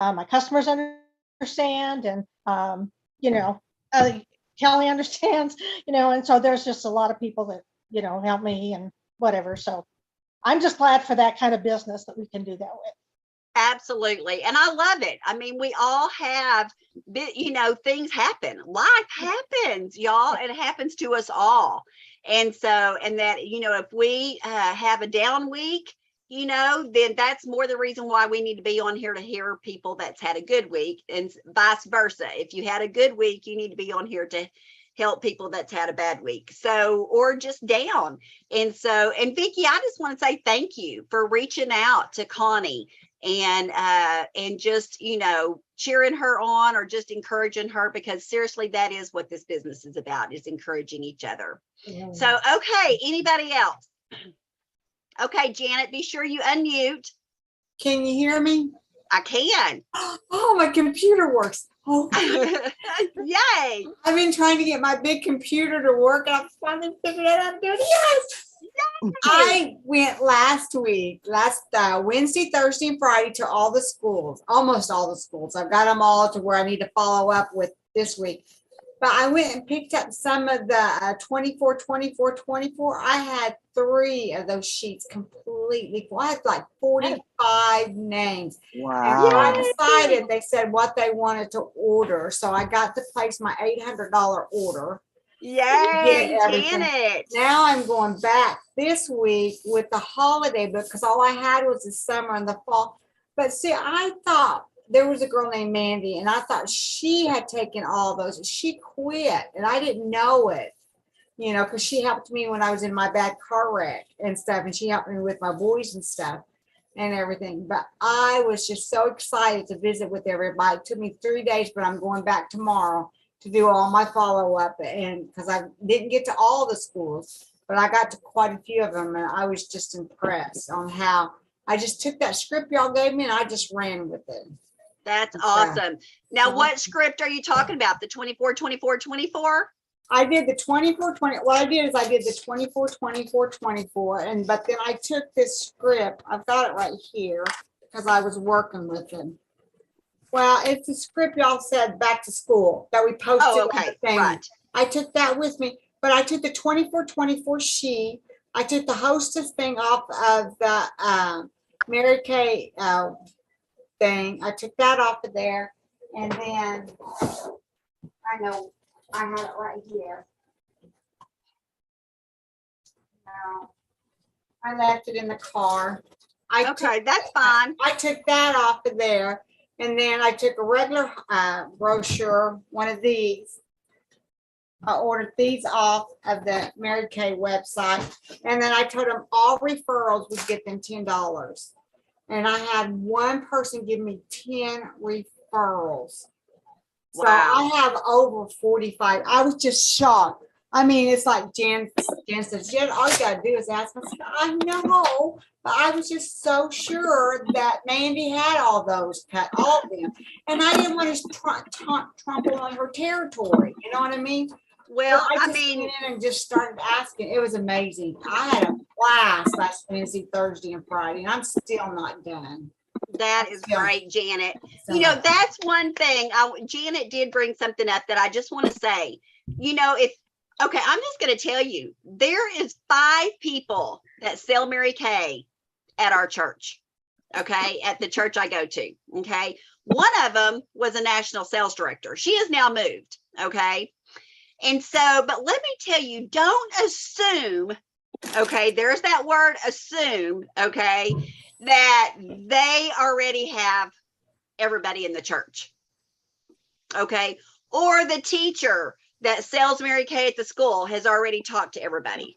my customers understand, and you know, Kelly understands, and so there's just a lot of people that help me and whatever. So I'm just glad for that kind of business that we can do that with. Absolutely. And I love it. I mean, we all have, things happen. Life happens, y'all. It happens to us all. And so, and that, if we have a down week, then that's more the reason why we need to be on here to hear people that's had a good week, and vice versa. If you had a good week, you need to be on here to help people that's had a bad week. So, or just down. And so, and Vicki, I just want to say thank you for reaching out to Connie and just cheering her on, or just encouraging her, because seriously, that is what this business is about, is encouraging each other. So okay, anybody else? Okay, Janet, be sure you unmute. Can you hear me? I can. Oh, my computer works. Oh, yay. I've been trying to get my big computer to work, and I finally figured out how to do it. Yes. I went last Wednesday, Thursday, and Friday to all the schools, almost all the schools. I've got them all to where I need to follow up with this week. But I went and picked up some of the 24, 24, 24. I had 3 of those sheets completely full. I had like 45 names. Wow. And when I decided, they said what they wanted to order. So I got to place my $800 order. Yay, Janet. Now I'm going back this week with the holiday book, because all I had was the summer and the fall. But see, I thought there was a girl named Mandy, and I thought she had taken all those. She quit, and I didn't know it, because she helped me when I was in my bad car wreck and stuff, and she helped me with my boys and stuff and everything. But I was just so excited to visit with everybody. It took me 3 days, but I'm going back tomorrow to do all my follow-up, and because I didn't get to all the schools, but I got to quite a few of them, and I was just impressed on how I just took that script y'all gave me and I just ran with it. That's awesome. Now, what script are you talking about? The 24, 24, 24? I did the 24, 20. What I did is I did the 24, 24, 24. But then I took this script. I've got it right here because I was working with it. Well, it's a script y'all said back to school that we posted. Oh, okay. On the thing. Right. I took that with me, but I took the 24, 24 sheet. I took the hostess thing off of the Mary Kay thing. I took that off of there, and then I know I have it right here. No, I left it in the car. That's fine. I took that off of there, and then I took a regular brochure, one of these. I ordered these off of the Mary Kay website, and then I told them all referrals would get them $10. And I had one person give me 10 referrals. So Wow. I have over 45. I was just shocked. I mean, it's like Jen says, Jen, all you gotta do is ask me. I know, but I was just so sure that Mandy had all those, cut all of them. And I didn't want to trample on her territory. You know what I mean? Well, so I mean, went in and just started asking. It was amazing. I had a blast last Wednesday, Thursday, and Friday, and I'm still not done. That is great, Janet. That's one thing. Janet did bring something up that I just want to say. Okay, I'm just going to tell you, there is 5 people that sell Mary Kay at our church. Okay, at the church I go to. Okay, one of them was a national sales director. She has now moved. Okay. And so, but let me tell you, don't assume, okay, there's that word assume, okay, that they already have everybody in the church, okay, or the teacher that sells Mary Kay at the school has already talked to everybody,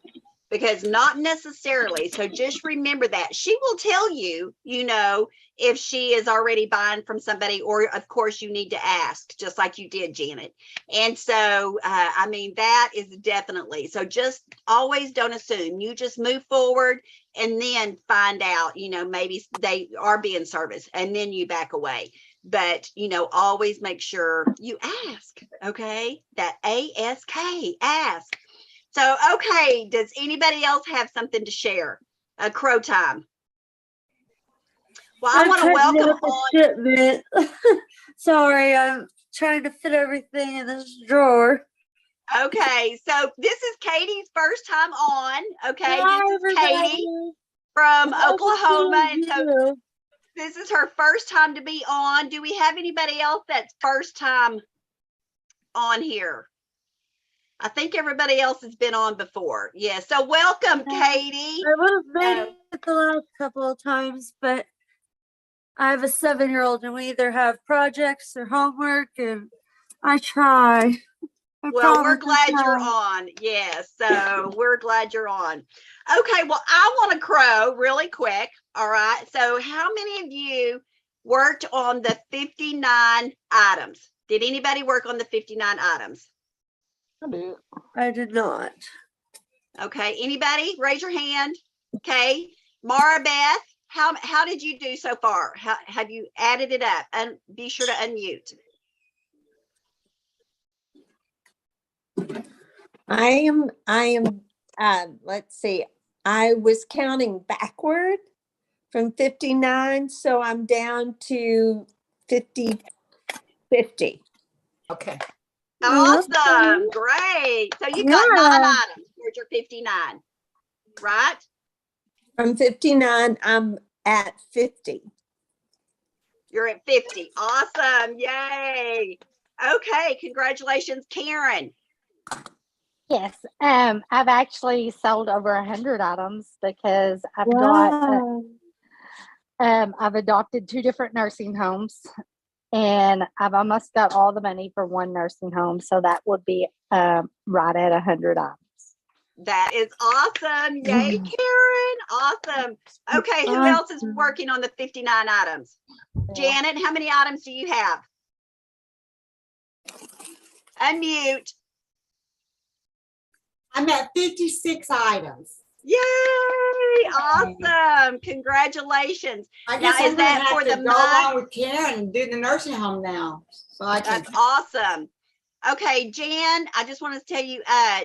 because not necessarily. So just remember that. She will tell you, if she is already buying from somebody, or of course you need to ask, just like you did, Janet. And so, I mean, that is definitely, so just always don't assume. You just move forward and then find out, maybe they are being serviced, and then you back away. But, always make sure you ask, okay? That ASK, ask. So, okay, does anybody else have something to share? Crow time. Well, I want to welcome on. Shipment. Sorry, I'm trying to fit everything in this drawer. Okay, so this is Katie's first time on. Okay, Hi, this is Katie everybody. from Nice to Oklahoma, see and so you. this is her first time to be on. Do we have anybody else that's first time on here? I think everybody else has been on before. Yeah, so welcome, Katie. I would have made So- it the last couple of times, but I have a 7-year-old and we either have projects or homework, and I try. Well, we're glad you're on. Yes, so we're glad you're on. Okay, well, I want to crow really quick. All right. So how many of you worked on the 59 items? Did anybody work on the 59 items? I did not. Okay, anybody? Raise your hand. Okay, Mara Beth, how did you do so far? How have you added it up? And be sure to unmute. Let's see, I was counting backward from 59, so I'm down to 50. Okay. Awesome, great. So you got 9 items towards your 59, right? From 59, I'm at 50. You're at 50. Awesome, yay. Okay, congratulations, Karen. Yes, I've actually sold over 100 items because I've adopted 2 different nursing homes, and I've almost got all the money for 1 nursing home, so that would be right at 100 items. That is awesome, yay, Karen, awesome. Okay, who else is working on the 59 items? Janet, how many items do you have? Unmute. I'm at 56 items. Yay! Awesome! Congratulations. I Now, guess is I'm that gonna have for to the go month? along with Karen and do the nursing home now. So I can. That's awesome. Okay, Jan, I just want to tell you,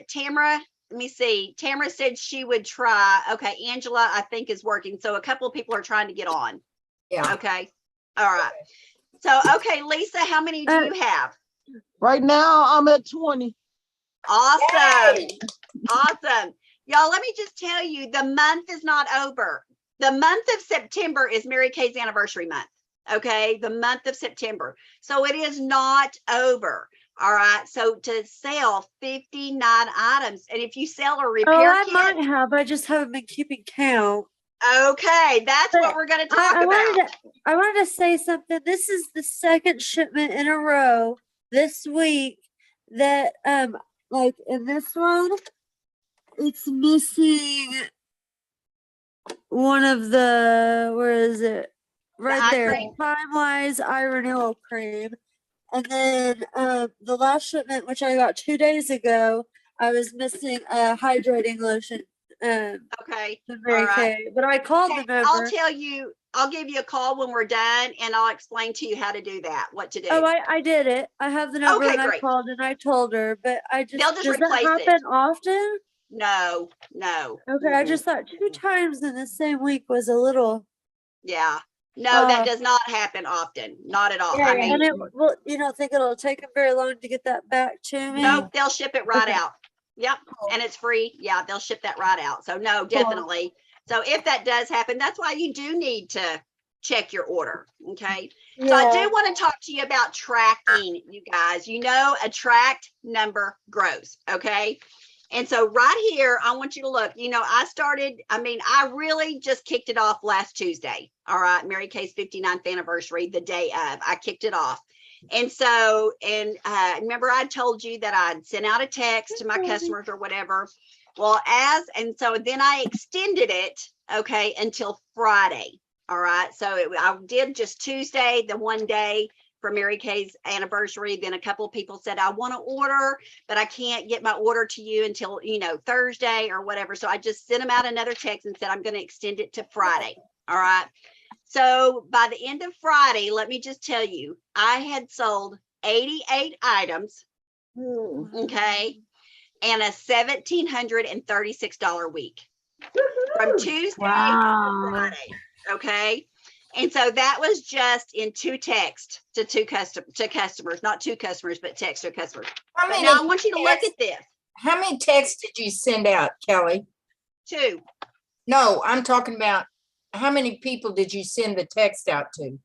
Tamara, let me see. Tamara said she would try. Okay, Angela, I think is working. So a couple of people are trying to get on. Yeah. Okay. All right. So, okay, Lisa, how many do you have? Right now, I'm at 20. Awesome. Awesome. Y'all, let me just tell you, the month is not over. The month of September is Mary Kay's anniversary month. Okay, the month of September. So it is not over. All right. So to sell 59 items, and if you sell a repair I kit, might have. I just haven't been keeping count. okay, that's But what we're going to talk I about. wanted to say something. This is the 2nd shipment in a row this week that like in this one, it's missing one of the, where is it? Right eye there, cream? Time-Wise Iron Oil Cream. And then the last shipment, which I got 2 days ago, I was missing a hydrating lotion. Okay. The Mary All right. Kay. But I called Okay, the member. I'll tell you, I'll give you a call when we're done and I'll explain to you how to do that, what to do. Oh, I did it. I have the number Okay, and I great. called and I told her, but They'll just does that replace it. happen often? No. Okay, I just thought 2 times in the same week was a little. Yeah. No, that Uh, does not happen often. Not at all. Yeah, I mean, And well, you don't think it'll take them very long to get that back to me? nope, they'll ship it right Okay. out. Yep. And it's free. Yeah, they'll ship that right out. So no, definitely. So if that does happen, that's why you do need to check your order. Okay. So I do want to talk to you about tracking, you guys. You know, a tracked number grows. Okay. And so right here, I want you to look, you know, I really just kicked it off last Tuesday. All right. Mary Kay's 59th anniversary, the day of, I kicked it off. And so, remember I told you that I'd sent out a text to my customers or whatever. Well, and so then I extended it, okay, until Friday. All right. So I did just Tuesday, the one day for Mary Kay's anniversary. Then a couple of people said, I want to order, but I can't get my order to you until, you know, Thursday or whatever. So I just sent them out another text and said, I'm going to extend it to Friday. All right. So by the end of Friday, let me just tell you, I had sold 88 items. Okay. And a $1,736 week from Tuesday to Friday. Okay. And so that was just in two texts to customers, not two customers, but text to customers. How But many, now I want you to look texts- at this. how many texts did you send out, Kelly? Two. No, I'm talking about how many people did you send the text out to?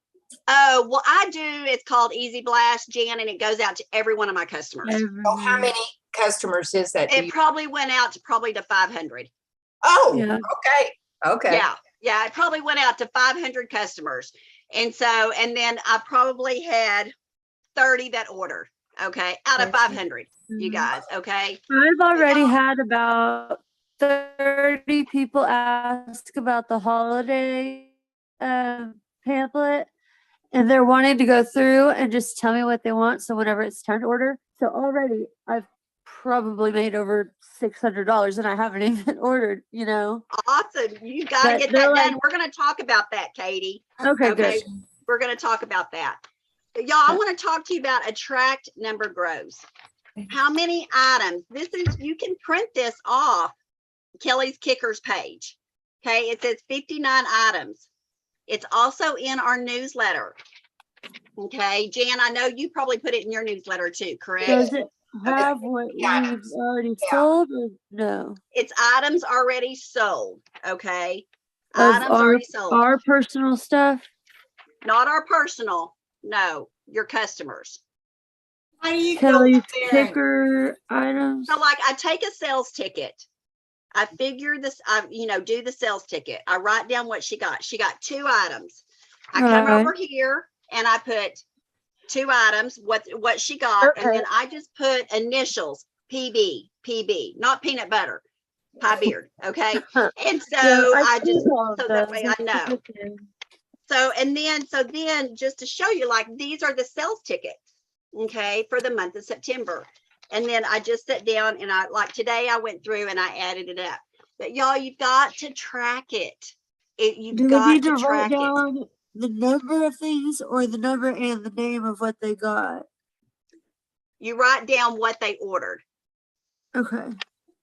Oh, well, I do. It's called Easy Blast, Jan, and it goes out to every one of my customers. Oh, how many customers is that? Do It you- probably went out to 500. Oh, Yeah. okay, okay. Yeah, yeah, it probably went out to 500 customers. And so, and then I probably had 30 that ordered, okay, out of Okay. 500, you guys, okay? I've already had about 30 people ask about the holiday pamphlet, and they're wanting to go through and just tell me what they want. So whenever it's time to order, so already I've probably made over $600 and I haven't even ordered, you know. Awesome, you gotta But get they're that done. like- We're gonna talk about that, Katie. Okay, Okay, good. we're gonna talk about that. Y'all, I wanna talk to you about attract number grows. How many items? This is, you can print this off Kelly's Kickers page. Okay, it says 59 items. It's also in our newsletter. Okay, Jan, I know you probably put it in your newsletter too, correct? Does it have what Yeah. we've already Yeah. sold or no? It's items already sold, okay? Of Items our- already sold, Our personal stuff? not our personal, no, your customers. How do you go Kelly's there? Kicker items? So like I take a sales ticket. I figure this, I, do the sales ticket. I write down what she got. She got 2 items. I come Right. over here and I put 2 items, what she got, and then I just put initials, PB, not peanut butter, pie beard, okay? And so Yeah, I I've just, seen all of so that way those. I know. So, and then just to show you, like, these are the sales tickets, okay, for the month of September. And then I just sat down and like today I went through and I added it up. But y'all, you've got to track it. You've Do they got need to to write track it. down the number of things or the number and the name of what they got? You write down what they ordered. Okay.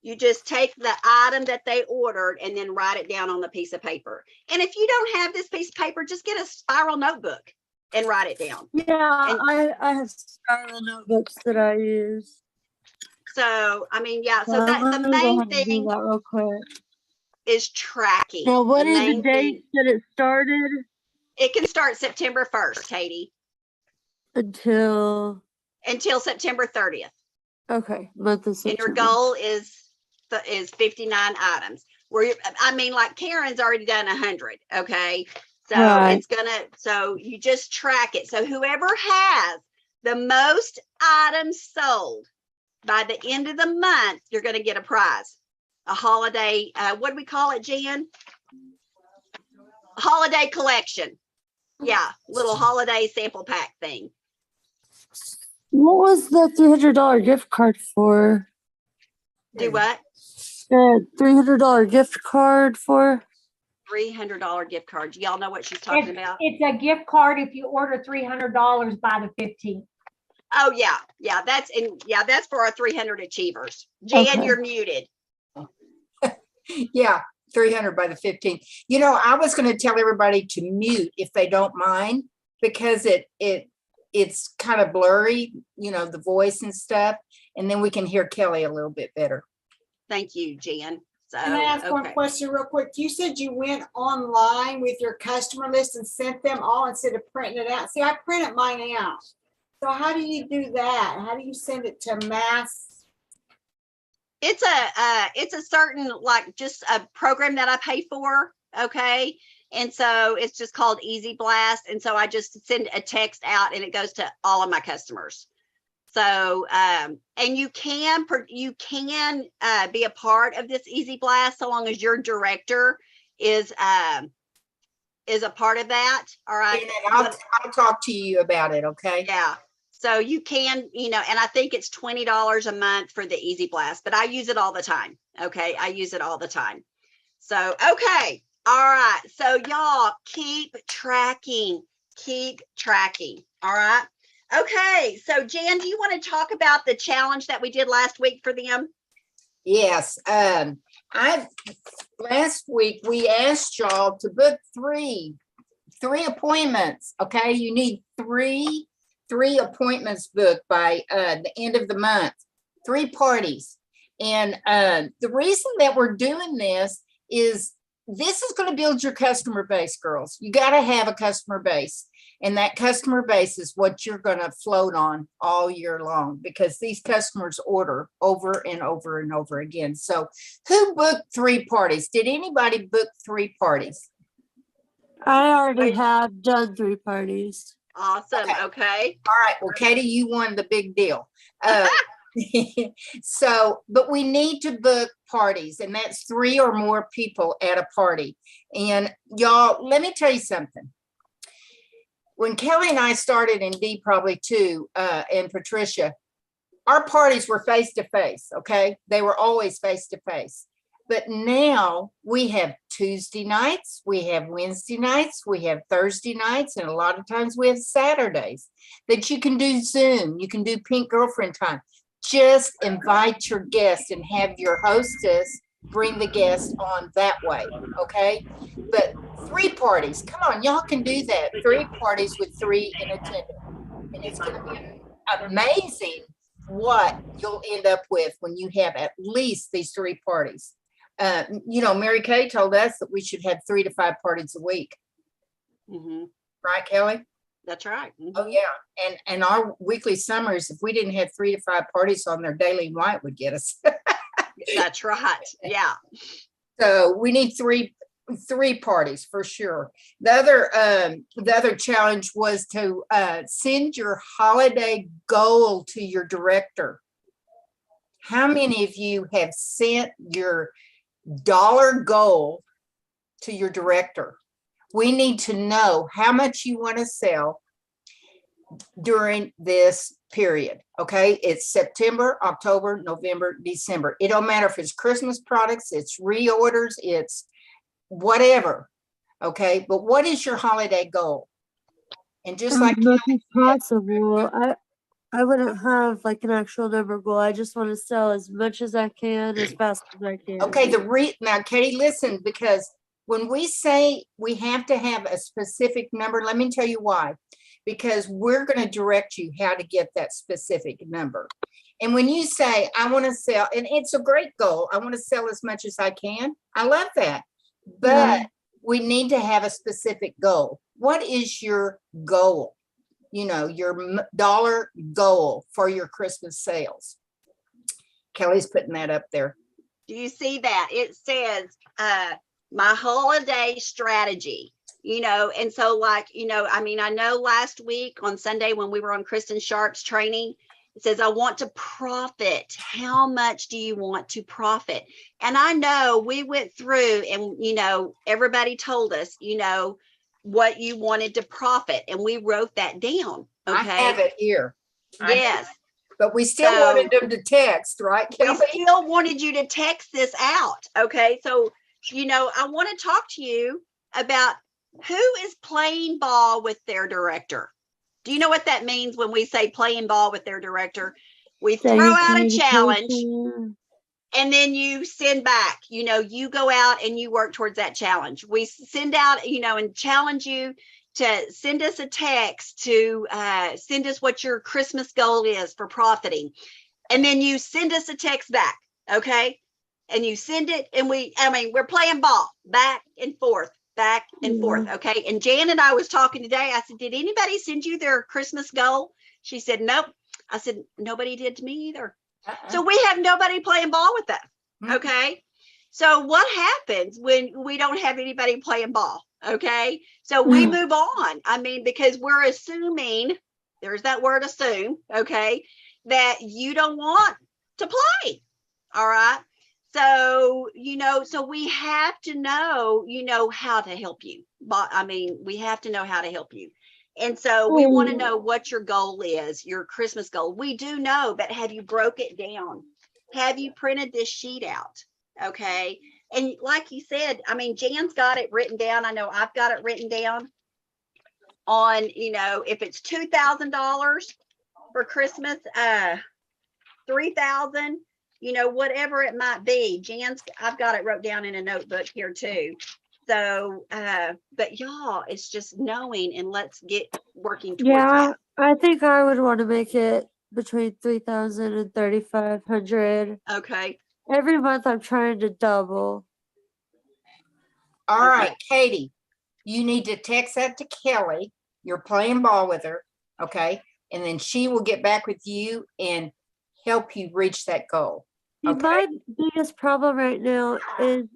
You just take the item that they ordered and then write it down on the piece of paper. And if you don't have this piece of paper, just get a spiral notebook and write it down. Yeah, And- I have spiral notebooks that I use. So, I mean, yeah, so I'm that the gonna go main ahead and do thing that real quick. is tracking. Now, what The is the main thing- date that it started It can start September 1st, Katie, until? until September 30th. Okay, month of And September. your goal is 59 items. I mean, like Karen's already done 100, okay? So Right. it's so you just track it. So whoever has the most items sold by the end of the month, you're gonna get a prize. A holiday, what do we call it, Jan? Holiday collection. Yeah, little holiday sample pack thing. What was the $300 gift card for? Do what? The $300 gift card for? $300 gift cards. Y'all know what she's talking about? It's a gift card if you order $300 by the 15th. Oh, yeah, that's for our 300 achievers. Jan, Okay. you're muted. Yeah, 300 by the 15th. You know, I was going to tell everybody to mute if they don't mind, because it's kind of blurry, the voice and stuff, and then we can hear Kelly a little bit better. Thank you, Jan. So, Can I ask one okay. question real quick? You said you went online with your customer list and sent them all instead of printing it out. See, I printed mine out. So how do you do that? How do you send it to mass? It's a certain, like, just a program that I pay for, okay? And so it's just called Easy Blast. And so I just send a text out and it goes to all of my customers. So, and you can be a part of this Easy Blast so long as your director is a part of that. All right. And then I'll talk to you about it, okay? Yeah. So you can, and I think it's $20 a month for the Easy Blast, but I use it all the time. Okay. I use it all the time. So, okay. All right. So y'all keep tracking. All right. Okay. So Jan, do you want to talk about the challenge that we did last week for them? Yes. Last week we asked y'all to book three 3 appointments. Okay, you need three appointments booked by the end of the month. 3 parties. And the reason that we're doing this is going to build your customer base, girls. You got to have a customer base. And that customer base is what you're going to float on all year long, because these customers order over and over and over again. So who booked 3 parties? Did anybody book 3 parties? I already have done 3 parties. Awesome. Okay. All right. Well, Katie, you won the big deal. So, but we need to book parties, and that's 3 or more people at a party. And y'all, let me tell you something. When Kelly and I started, and Dee probably too, and Patricia, our parties were face to face. Okay. They were always face to face. But now we have Tuesday nights, we have Wednesday nights, we have Thursday nights, and a lot of times we have Saturdays that you can do Zoom. You can do Pink Girlfriend time. Just invite your guests and have your hostess bring the guest on that way. Okay. But 3 parties, come on, y'all can do that. 3 parties with 3 in attendance. And it's going to be amazing what you'll end up with when you have at least these 3 parties. You know, Mary Kay told us that we should have 3 to 5 parties a week. Right, Kelly? That's right. Oh yeah. And our weekly summers, if we didn't have 3 to 5 parties on there, Daily White would get us. That's right. Yeah. So we need 3 parties for sure. The other challenge was to send your holiday goal to your director. How many of you have sent your dollar goal to your director? We need to know how much you want to sell during this period. Okay. It's September, October, November, December. It don't matter if it's Christmas products, it's reorders, it's whatever. Okay. But what is your holiday goal? And just like much as possible. I wouldn't have like an actual number goal. I just want to sell as much as I can, as fast as I can. Okay. Now, Katie, listen, because when we say we have to have a specific number, let me tell you why. Because we're going to direct you how to get that specific number. And when you say, I want to sell, and it's a great goal, I want to sell as much as I can. I love that. But we need to have a specific goal. What is your goal? You know, your dollar goal for your Christmas sales. Kelly's putting that up there. Do you see that? It says, my holiday strategy, you know, and so like, you know, I mean, I know last week on Sunday when we were on Kristen Sharp's training, it says, I want to profit. How much do you want to profit? And I know we went through and, you know, everybody told us, you know, what you wanted to profit. And we wrote that down. Okay. I have it here. Yes. But we still wanted them to text, right, Kelly? We still wanted you to text this out. Okay. So, you know, I want to talk to you about who is playing ball with their director. Do you know what that means when we say playing ball with their director? We throw out a challenge and then you send back, you know, you go out and you work towards that challenge. We send out, you know, and challenge you to send us a text to send us what your Christmas goal is for profiting. And then you send us a text back. Okay. And you send it and we're playing ball back and forth. Okay. And Jan and I was talking today. I said, did anybody send you their Christmas goal? She said, nope. I said, nobody did to me either. So we have nobody playing ball with them. Okay. So what happens when we don't have anybody playing ball? Okay. So we move on. I mean, because we're assuming, there's that word assume, okay, that you don't want to play. All right. So, you know, so we have to know, you know, how to help you. But I mean, we have to know how to help you. And so we want to know what your goal is, your Christmas goal. We do know, but have you broke it down? Have you printed this sheet out? Okay. And like you said, I mean, Jan's got it written down. I know I've got it written down on, you know, if it's $2,000 for Christmas, 3,000, you know, whatever it might be. I've got it wrote down in a notebook here too. So, but y'all, it's just knowing and let's get working towards Yeah, that. I think I would want to make it between 3,000 and 3,500. Okay. Every month I'm trying to double. All Okay. right, Katie, you need to text that to Kelly. You're playing ball with her, okay? And then she will get back with you and help you reach that goal. See, Okay. my biggest problem right now is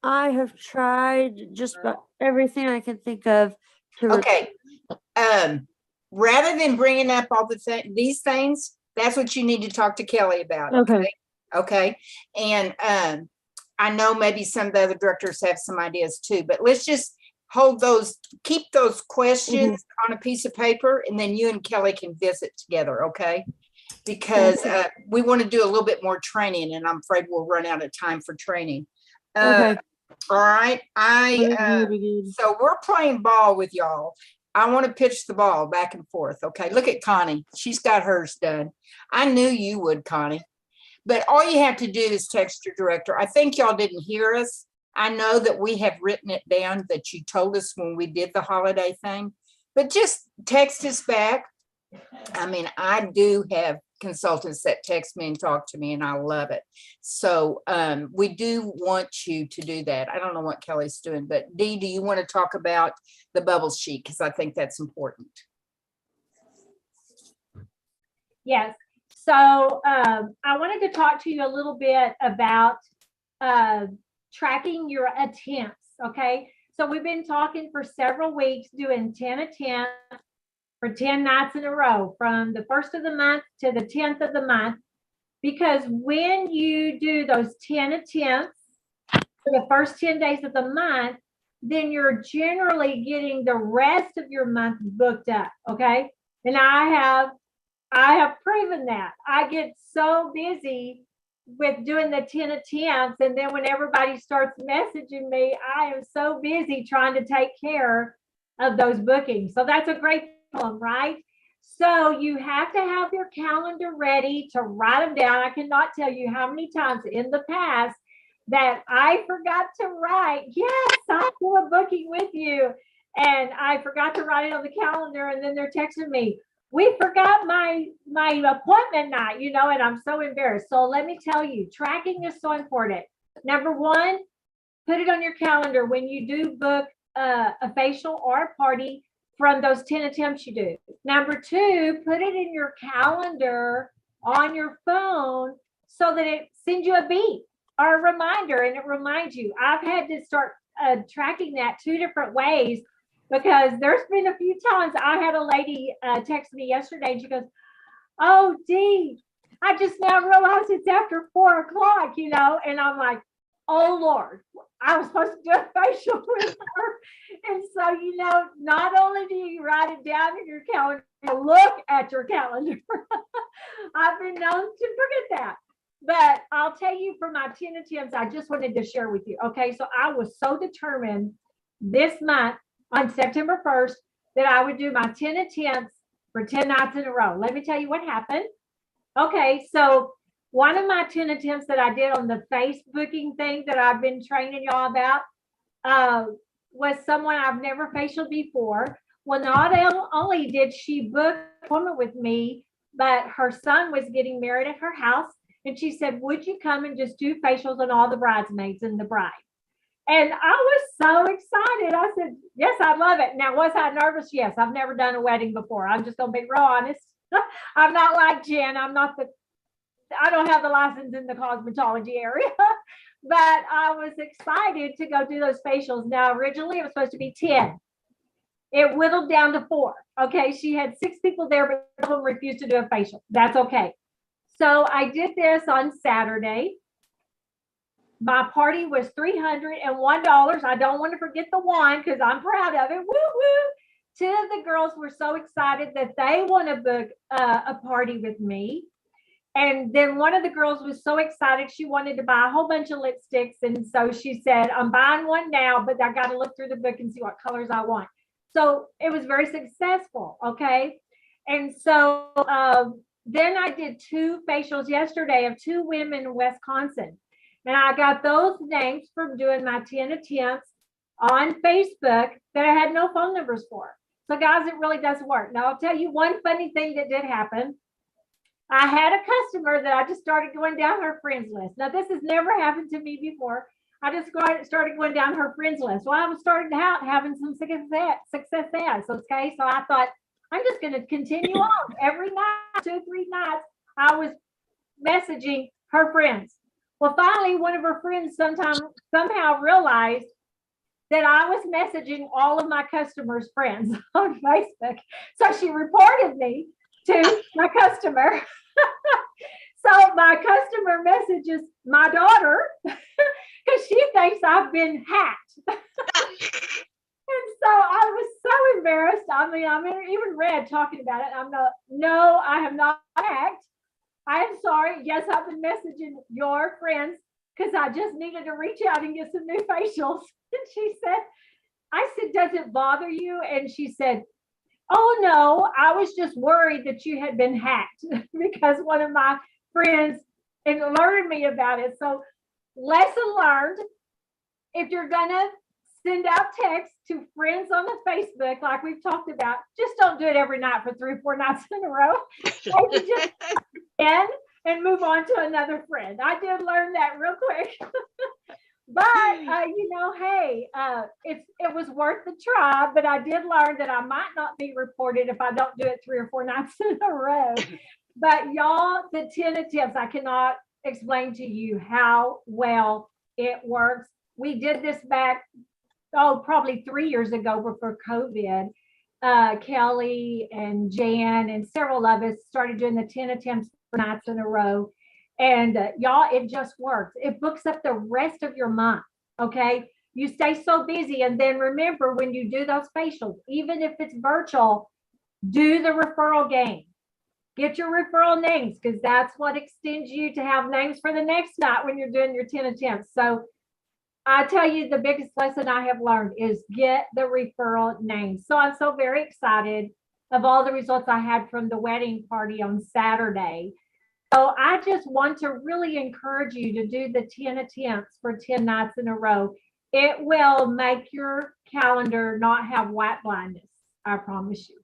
I have tried just about everything I can think of to Okay. Rather than bringing up all these things, that's what you need to talk to Kelly about. Okay. Okay. And I know maybe some of the other directors have some ideas too, but let's just keep those questions on a piece of paper, and then you and Kelly can visit together, okay? Because we want to do a little bit more training, and I'm afraid we'll run out of time for training. Okay. All right. So we're playing ball with y'all. I want to pitch the ball back and forth. Okay. Look at Connie. She's got hers done. I knew you would, Connie. But all you have to do is text your director. I think y'all didn't hear us. I know that we have written it down that you told us when we did the holiday thing, but just text us back. I mean, I do have consultants that text me and talk to me, and I love it. So we do want you to do that. I don't know what Kelly's doing, but Dee, do you want to talk about the bubble sheet? Because I think that's important. Yes. So I wanted to talk to you a little bit about tracking your attempts. Okay. So we've been talking for several weeks, doing 10 attempts for 10 nights in a row, from the 1st of the month to the 10th of the month. Because when you do those 10 attempts for the first 10 days of the month, then you're generally getting the rest of your month booked up. Okay. And I have proven that. I get so busy with doing the 10 attempts, and then when everybody starts messaging me, I am so busy trying to take care of those bookings. So that's a great problem, right? So you have to have your calendar ready to write them down. I cannot tell you how many times in the past that I forgot to write, yes, I'll do a booking with you. And I forgot to write it on the calendar, and then they're texting me, we forgot my appointment night, and I'm so embarrassed. So let me tell you, tracking is so important. Number one, put it on your calendar when you do book a facial or a party from those 10 attempts you do. Number two, put it in your calendar on your phone so that it sends you a beep or a reminder, and it reminds you. I've had to start tracking that 2 different ways, because there's been a few times I had a lady text me yesterday, and she goes, oh, Dee, I just now realized it's after 4 o'clock, and I'm like, oh, Lord, I was supposed to do a facial with her. And so, not only do you write it down in your calendar, look at your calendar. I've been known to forget that. But I'll tell you, for my 10 attempts, I just wanted to share with you. Okay, so I was so determined this month on September 1st that I would do my 10 attempts for 10 nights in a row. Let me tell you what happened. Okay, so one of my 10 attempts that I did on the face booking thing that I've been training y'all about was someone I've never facialed before. Well, not only did she book an appointment with me, but her son was getting married at her house. And she said, would you come and just do facials on all the bridesmaids and the bride? And I was so excited. I said, yes, I love it. Now, was I nervous? Yes, I've never done a wedding before. I'm just going to be real honest. I'm not like Jen. I don't have the license in the cosmetology area, but I was excited to go do those facials. Now, originally it was supposed to be 10. It whittled down to 4. Okay. She had 6 people there, but some of them refused to do a facial. That's okay. So I did this on Saturday. My party was $301. I don't want to forget the one, because I'm proud of it. Woo woo. 2 of the girls were so excited that they want to book a party with me. And then one of the girls was so excited, she wanted to buy a whole bunch of lipsticks. And so she said, I'm buying one now, but I got to look through the book and see what colors I want. So it was very successful. Okay. And so then I did 2 facials yesterday of 2 women in Wisconsin. And I got those names from doing my 10 attempts. on Facebook that I had no phone numbers for. So guys, it really does work. Now I'll tell you one funny thing that did happen. I had a customer that I just started going down her friends list. Now this has never happened to me before. I just started going down her friends list. Well, I was starting out having some success as, okay? So I thought, I'm just going to continue on every night, 2, 3 nights. I was messaging her friends. Well, finally, one of her friends somehow realized that I was messaging all of my customers' friends on Facebook. So she reported me to my customer. So my customer messages my daughter because she thinks I've been hacked. And so I was so embarrassed. I mean, I'm even red talking about it. No, I have not hacked. I am sorry. Yes, I've been messaging your friends because I just needed to reach out and get some new facials. And I said, does it bother you? And she said, oh no, I was just worried that you had been hacked because one of my friends had alerted me about it. So lesson learned, if you're gonna send out texts to friends on the Facebook, like we've talked about, just don't do it every night for 3 or 4 nights in a row. Maybe just end and move on to another friend. I did learn that real quick. But hey, it was worth the try. But I did learn that I might not be reported if I don't do it 3 or 4 nights in a row. But y'all, the 10 attempts, I cannot explain to you how well it works. We did this back, probably 3 years ago before COVID. Kelly and Jan and several of us started doing the 10 attempts 4 nights in a row. And y'all, it just works. It books up the rest of your month. Okay. You stay so busy. And then remember, when you do those facials, even if it's virtual, do the referral game. Get your referral names because that's what extends you to have names for the next night when you're doing your 10 attempts. So I tell you, the biggest lesson I have learned is get the referral names. So I'm so very excited of all the results I had from the wedding party on Saturday. So I just want to really encourage you to do the 10 attempts for 10 nights in a row. It will make your calendar not have white blindness. I promise you.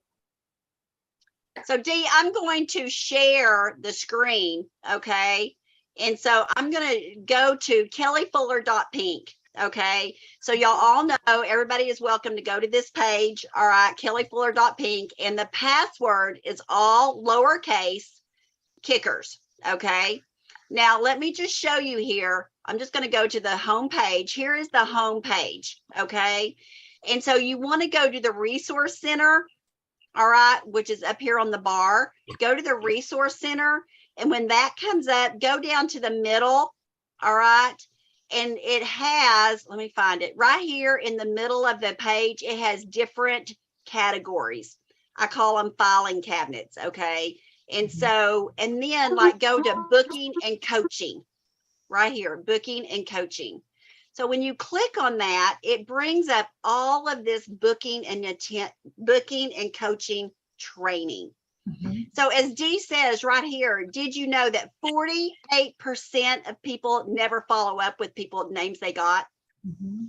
So Dee, I'm going to share the screen, okay? And so I'm going to go to kellyfuller.pink, okay? So y'all all know, everybody is welcome to go to this page, all right, kellyfuller.pink, and the password is all lowercase kickers, okay? Now, let me just show you here. I'm just going to go to the home page. Here is the home page, okay? And so you want to go to the Resource Center, all right, which is up here on the bar. Go to the Resource Center, and when that comes up, go down to the middle, all right? And it has, let me find it, right here in the middle of the page, it has different categories. I call them filing cabinets, okay? And so, and then like go to booking and coaching, right here, booking and coaching. So when you click on that, it brings up all of this booking and coaching training. Mm-hmm. So as Dee says right here, did you know that 48% of people never follow up with people names they got? Mm-hmm.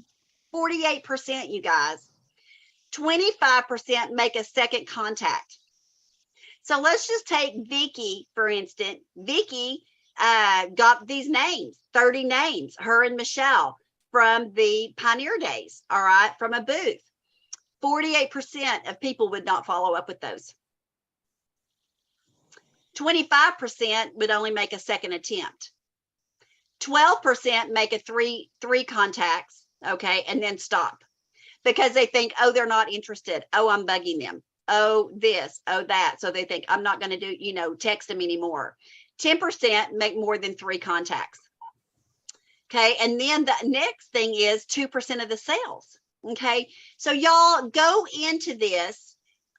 48%, you guys. 25% make a second contact. So let's just take Vicky, for instance. Vicky got these names, 30 names, her and Michelle, from the Pioneer Days, all right, from a booth. 48% of people would not follow up with those. 25% would only make a second attempt. 12% make a three contacts, okay, and then stop because they think, oh, they're not interested. Oh, I'm bugging them. Oh, this, oh, that. So they think I'm not going to do, text them anymore. 10% make more than 3 contacts. Okay. And then the next thing is 2% of the sales. Okay. So y'all go into this.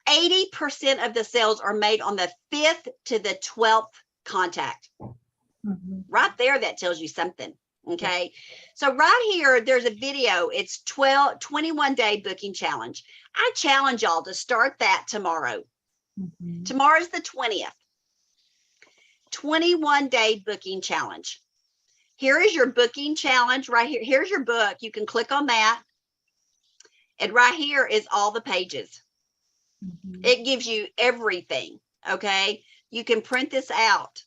80% of the sales are made on the 5th to the 12th contact. Mm-hmm. Right there, that tells you something. Okay. So right here, there's a video. It's 21-day booking challenge. I challenge y'all to start that tomorrow. Mm-hmm. Tomorrow's the 20th. 21-day booking challenge. Here is your booking challenge right here. Here's your book. You can click on that. And right here is all the pages. Mhm. It gives you everything. Okay. You can print this out.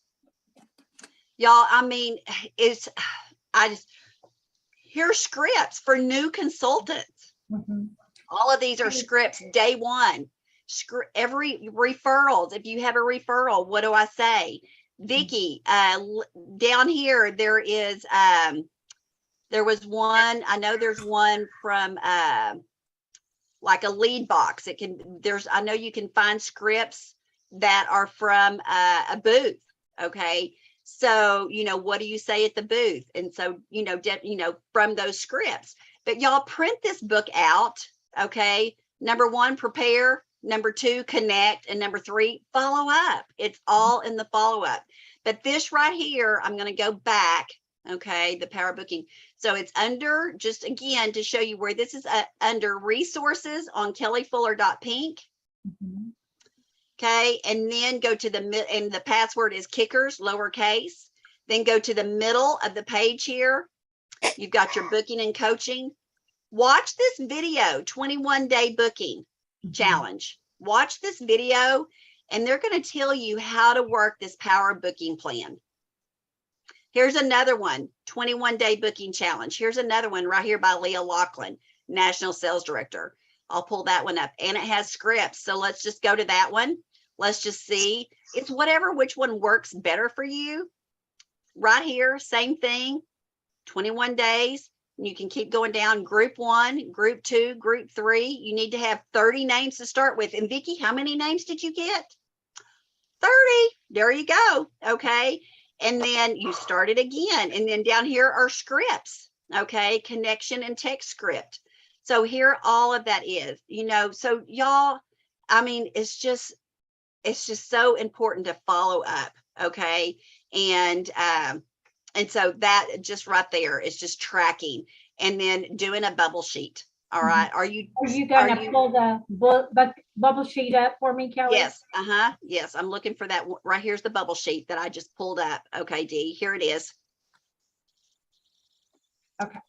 Y'all, I mean, here's scripts for new consultants. Mhm. All of these are scripts day one. Every referrals. If you have a referral, what do I say? Vicky, down here, there was one, I know there's one from, like a lead box. I know you can find scripts that are from a booth. Okay. So, what do you say at the booth? And so, from those scripts, but y'all print this book out. Okay. Number 1, prepare. Number 2, connect. And number 3, follow up. It's all in the follow up. But this right here, I'm going to go back. Okay. The power booking. So it's under, just again, to show you where this is under resources on kellyfuller.pink. Mhm. Okay. And then go to and the password is kickers, lowercase. Then go to the middle of the page here. You've got your booking and coaching. Watch this video, 21-day booking challenge. Watch this video, and they're going to tell you how to work this power booking plan. Here's another one, 21-day booking challenge. Here's another one right here by Leah Laughlin, National Sales Director. I'll pull that one up, and it has scripts. So let's just go to that one. Let's just see. It's which one works better for you. Right here, same thing, 21 days. You can keep going down. Group 1, group 2, group 3. You need to have 30 names to start with. And Vicki, how many names did you get? 30. There you go. Okay. And then you start it again. And then down here are scripts. Okay. Connection and text script. So here all of that is, so y'all, I mean, it's just so important to follow up. Okay. And so that just right there is just tracking and then doing a bubble sheet. All right. Are you going to pull the bubble sheet up for me, Kelly? Yes. Yes. I'm looking for that. Right here's the bubble sheet that I just pulled up. Okay, Dee, here it is. Okay.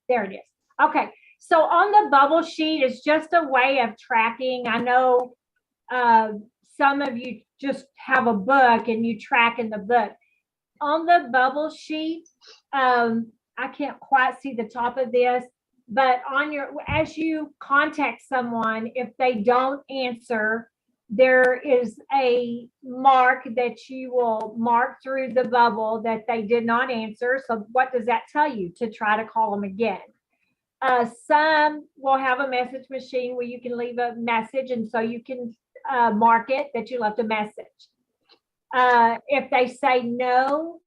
There it is. Okay. So on the bubble sheet is just a way of tracking. I know some of you just have a book and you track in the book. On the bubble sheet, I can't quite see the top of this, but as you contact someone, if they don't answer, there is a mark that you will mark through the bubble that they did not answer. So what does that tell you? To try to call them again. Some will have a message machine where you can leave a message, and so you can mark it that you left a message. If they say no,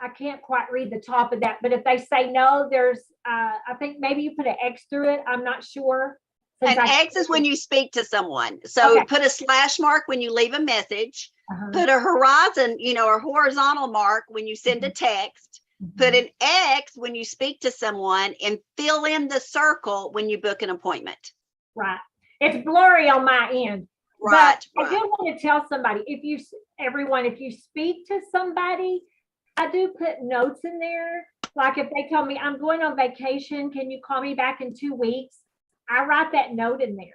I can't quite read the top of that, but if they say no, there's, I think maybe you put an X through it. I'm not sure. An X is when you speak to someone. So Okay. Put a slash mark when you leave a message, Uh-huh. put a horizon, or horizontal mark when you send a text, put an X when you speak to someone, and fill in the circle when you book an appointment. Right. It's blurry on my end. Right. But I do want to tell somebody, if you speak to somebody, I do put notes in there. Like if they tell me I'm going on vacation, can you call me back in 2 weeks? I write that note in there,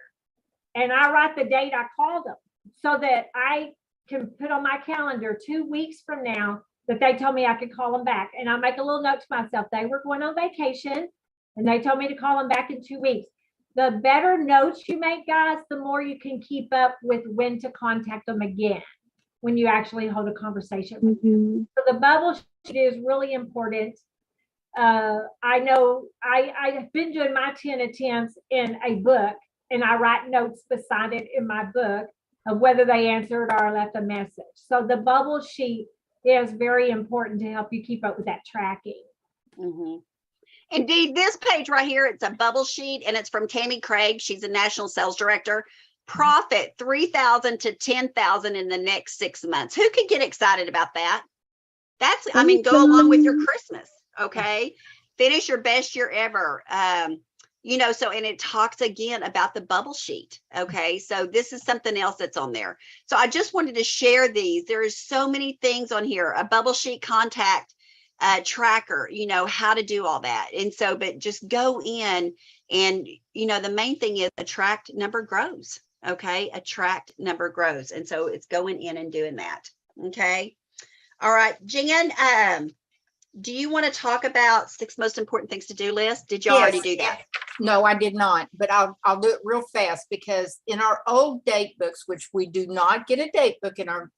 and I write the date I called them so that I can put on my calendar 2 weeks from now that they told me I could call them back. And I make a little note to myself. They were going on vacation and they told me to call them back in 2 weeks. The better notes you make, guys, the more you can keep up with when to contact them again when you actually hold a conversation with them. So the bubble sheet is really important. I know I've been doing my 10 attempts in a book, and I write notes beside it in my book of whether they answered or left a message. So the bubble sheet is very important to help you keep up with that tracking. Mm-hmm. Indeed, this page right here, it's a bubble sheet, and it's from Tammy Craig. She's a national sales director. Profit 3,000 to 10,000 in the next 6 months. Who could get excited about that? That's, I mean, go along with your Christmas. Okay. Finish your best year ever. So, and it talks again about the bubble sheet. Okay. So this is something else that's on there. So I just wanted to share these. There is so many things on here, a bubble sheet contact tracker, how to do all that. And so, but just go in And, the main thing is attract number grows. Okay. Attract number grows. And so it's going in and doing that. Okay. All right. Jan, do you want to talk about 6 most important things to do list? Did you already Yes. do that? No, I did not, but I'll do it real fast because in our old date books, which we do not get a date book in our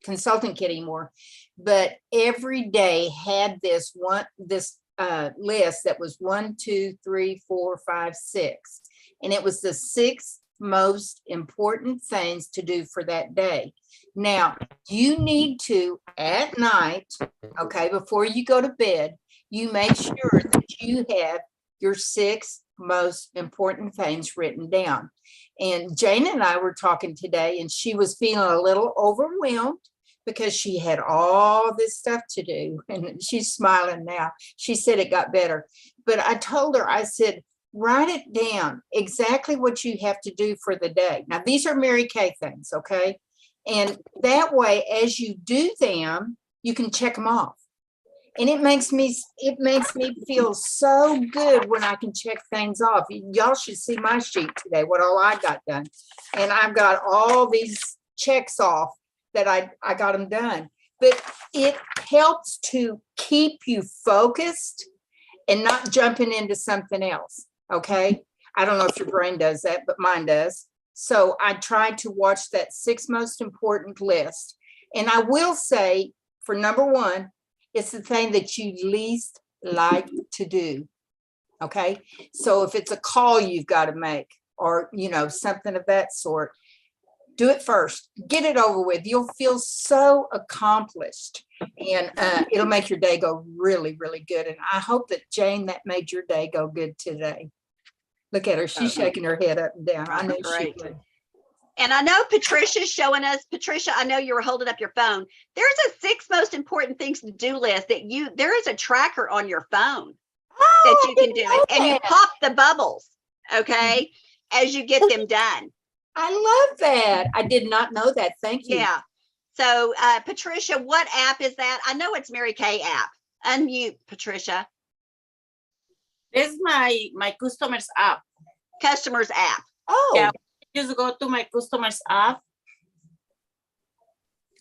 consulting kit anymore, but every day had this list that was 1, 2, 3, 4, 5, 6. And it was the 6 most important things to do for that day. Now, you need to at night, okay, before you go to bed, you make sure that you have your 6 most important things written down. And Jane and I were talking today, and she was feeling a little overwhelmed because she had all this stuff to do. And she's smiling now. She said it got better. But I told her, I said, write it down exactly what you have to do for the day. Now, these are Mary Kay things, okay? And that way, as you do them, you can check them off. And it makes me feel so good when I can check things off. Y'all should see my sheet today, what all I got done. And I've got all these checks off that I got them done. But it helps to keep you focused and not jumping into something else, okay? I don't know if your brain does that, but mine does. So I tried to watch that 6 most important list. And I will say, for number 1, it's the thing that you least like to do. Okay. So if it's a call you've got to make or, something of that sort, do it first, get it over with. You'll feel so accomplished and it'll make your day go really, really good. And I hope that Jane, that made your day go good today. Look at her. She's shaking her head up and down. I know she would. And I know Patricia's showing us. Patricia, I know you were holding up your phone. There's a 6 most important things to do list there is a tracker on your phone that you can do it. And you pop the bubbles, okay, as you get them done. I love that. I did not know that. Thank you. Yeah. So, Patricia, what app is that? I know it's Mary Kay app. Unmute, Patricia. This is my customers app. Customers app. Oh. Yeah. Just go to my customers app.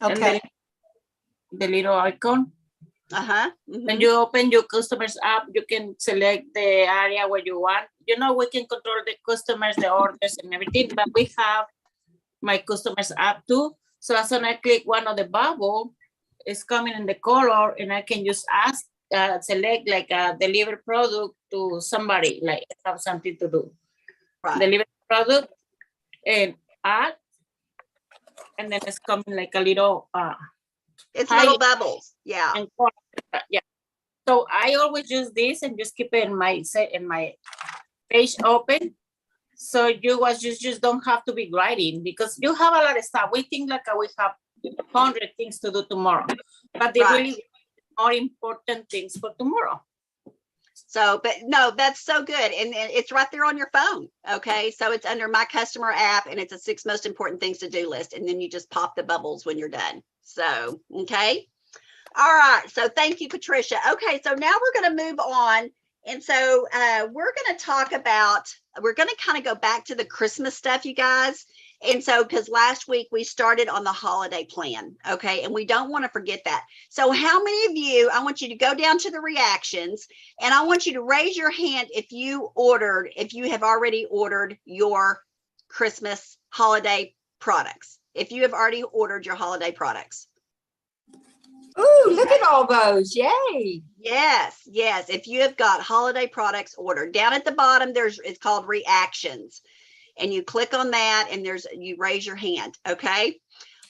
Okay. The little icon. When you open your customers app, you can select the area where you want. We can control the customers, the orders and everything, but we have my customers app too. So as soon as I click one of the bubble, it's coming in the color and I can just select like a deliver product to somebody, like have something to do. Right. Deliver product and add, and then it's coming like a little it's little bubbles. Yeah. And yeah. So I always use this and just keep it in my page open. So you just don't have to be writing because you have a lot of stuff. We think like we have 100 things to do tomorrow, but they really more important things for tomorrow. So, but no, that's so good. And it's right there on your phone. Okay. So it's under my customer app and it's a 6 most important things to do list. And then you just pop the bubbles when you're done. So, okay. All right. So thank you, Patricia. Okay. So now we're going to move on. And so we're going to kind of go back to the Christmas stuff, you guys. And so, because last week we started on the holiday plan, okay, and we don't want to forget that. So how many of you, I want you to go down to the reactions and I want you to raise your hand if you have already ordered your Christmas holiday products, if you have already ordered your holiday products. Oh, look at all those. Yay. Yes. If you have got holiday products ordered, down at the bottom, it's called reactions. And you click on that and you raise your hand. Okay.